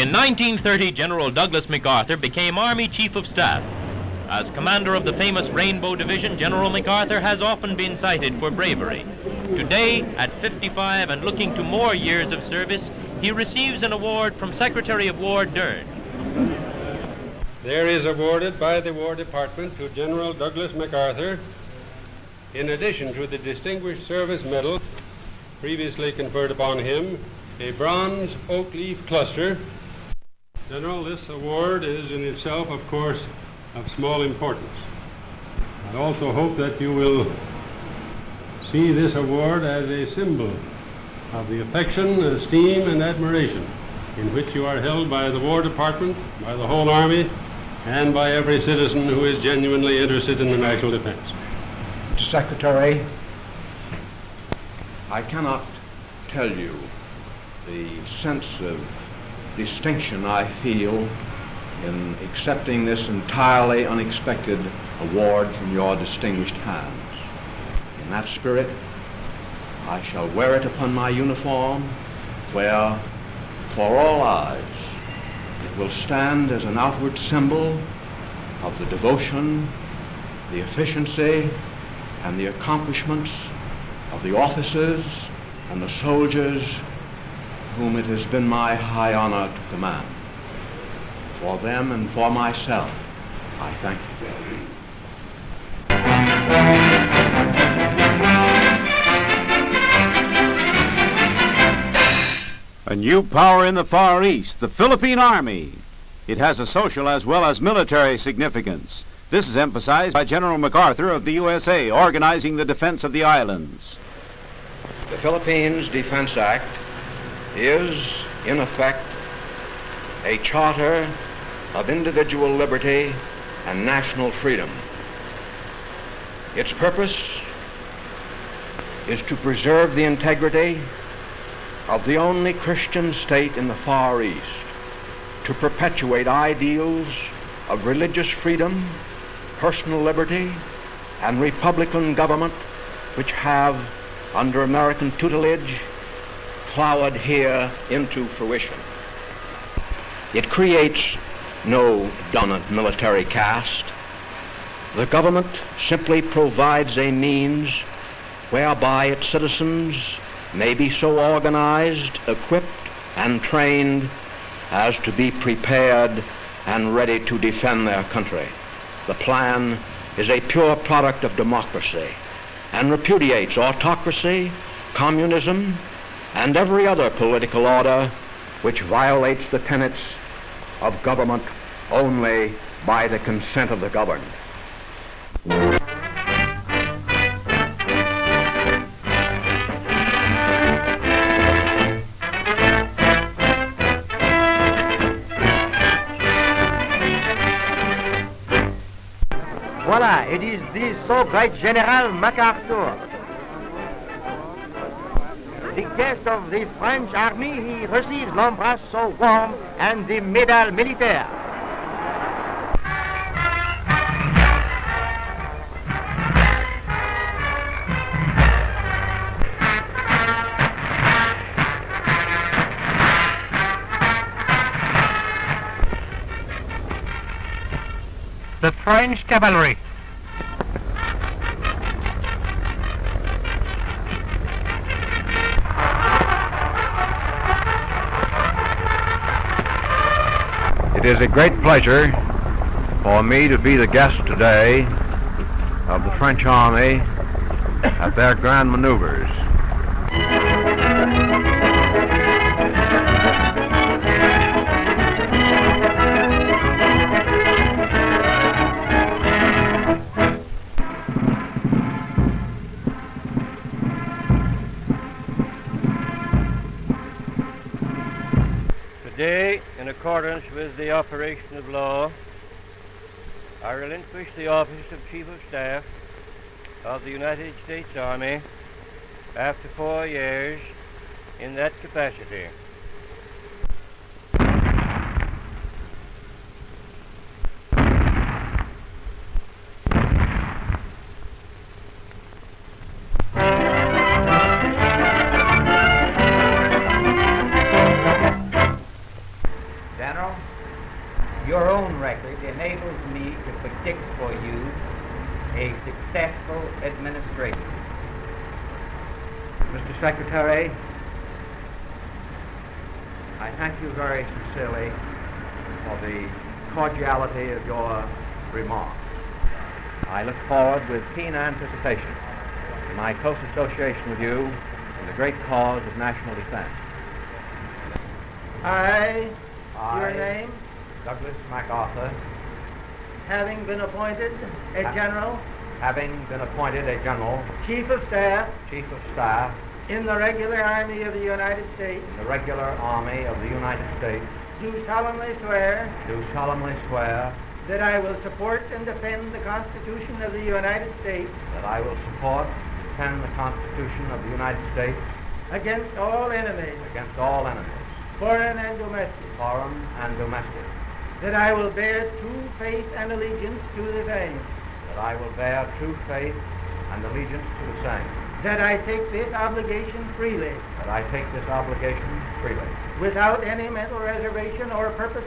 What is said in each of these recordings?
In 1930, General Douglas MacArthur became Army Chief of Staff. As commander of the famous Rainbow Division, General MacArthur has often been cited for bravery. Today, at 55 and looking to more years of service, he receives an award from Secretary of War Dern. There is awarded by the War Department to General Douglas MacArthur, in addition to the Distinguished Service Medal previously conferred upon him, a bronze oak leaf cluster. General, this award is in itself, of course, of small importance. I also hope that you will see this award as a symbol of the affection, esteem, and admiration in which you are held by the War Department, by the whole Army, and by every citizen who is genuinely interested in the national defense. Secretary, I cannot tell you the sense of distinction I feel in accepting this entirely unexpected award from your distinguished hands. In that spirit, I shall wear it upon my uniform, where, for all eyes, it will stand as an outward symbol of the devotion, the efficiency, and the accomplishments of the officers and the soldiers whom it has been my high honor to command. For them and for myself, I thank you. A new power in the Far East, the Philippine Army. It has a social as well as military significance. This is emphasized by General MacArthur of the USA, organizing the defense of the islands. The Philippines Defense Act is, in effect, a charter of individual liberty and national freedom. Its purpose is to preserve the integrity of the only Christian state in the Far East, to perpetuate ideals of religious freedom, personal liberty, and republican government which have, under American tutelage, flowered here into fruition. It creates no dominant military caste. The government simply provides a means whereby its citizens may be so organized, equipped, and trained as to be prepared and ready to defend their country. The plan is a pure product of democracy and repudiates autocracy, communism, and every other political order which violates the tenets of government only by the consent of the governed. Voilà, it is the so great General MacArthur. The guest of the French army, he receives l'embrasse so warm and the médaille militaire. The French cavalry. It is a great pleasure for me to be the guest today of the French Army at their grand maneuvers. Today, in accordance with the operation of law, I relinquish the office of Chief of Staff of the United States Army after 4 years in that capacity. Your own record enables me to predict for you a successful administration. Mr. Secretary, I thank you very sincerely for the cordiality of your remarks. I look forward with keen anticipation to my close association with you in the great cause of national defense. Your name, Douglas MacArthur, having been appointed a general, Chief of Staff, in the regular Army of the United States, do solemnly swear that I will support and defend the Constitution of the United States against all enemies, foreign and domestic, that I will bear true faith and allegiance to the same, that I take this obligation freely, without any mental reservation or purpose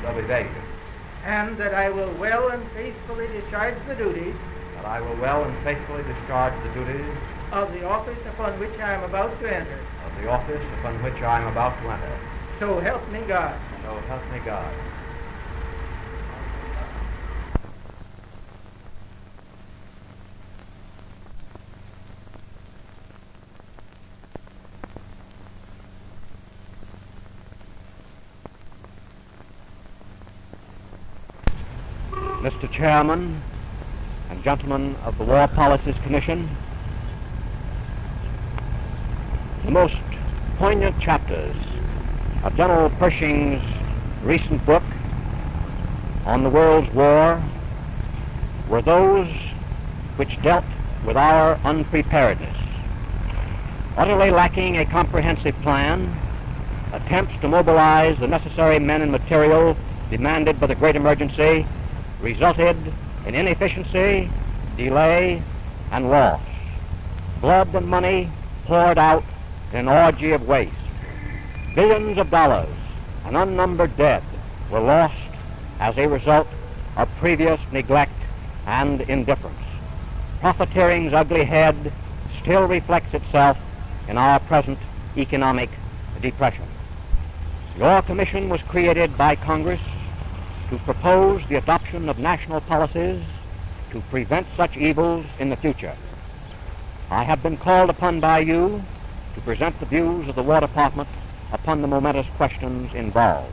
of evasion, and that I will well and faithfully discharge the duties of the office upon which I am about to enter. So help me God. Mr. Chairman and gentlemen of the War Policies Commission, the most poignant chapters of General Pershing's recent book on the world's war were those which dealt with our unpreparedness. Utterly lacking a comprehensive plan, attempts to mobilize the necessary men and material demanded by the great emergency resulted in inefficiency, delay, and loss. Blood and money poured out in an orgy of waste. Billions of dollars and unnumbered dead were lost as a result of previous neglect and indifference. Profiteering's ugly head still reflects itself in our present economic depression. Your commission was created by Congress to propose the adoption of national policies to prevent such evils in the future. I have been called upon by you to present the views of the War Department upon the momentous questions involved.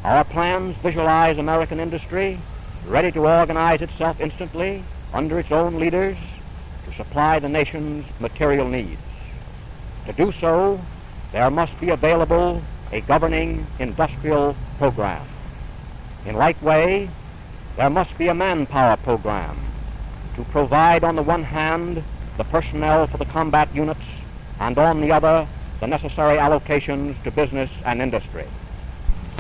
Our plans visualize American industry ready to organize itself instantly under its own leaders to supply the nation's material needs. To do so, there must be available a governing industrial program. In like way, there must be a manpower program to provide on the one hand the personnel for the combat units and on the other the necessary allocations to business and industry.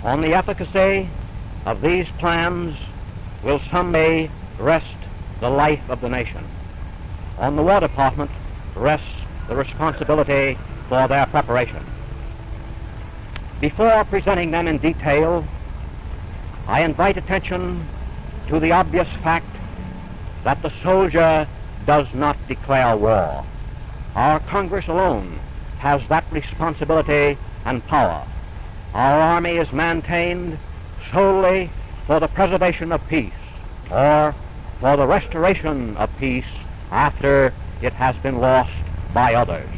On the efficacy of these plans will someday rest the life of the nation. On the War Department rests the responsibility for their preparation. Before presenting them in detail, I invite attention to the obvious fact that the soldier does not declare war. Our Congress alone has that responsibility and power. Our army is maintained solely for the preservation of peace, or for the restoration of peace after it has been lost by others.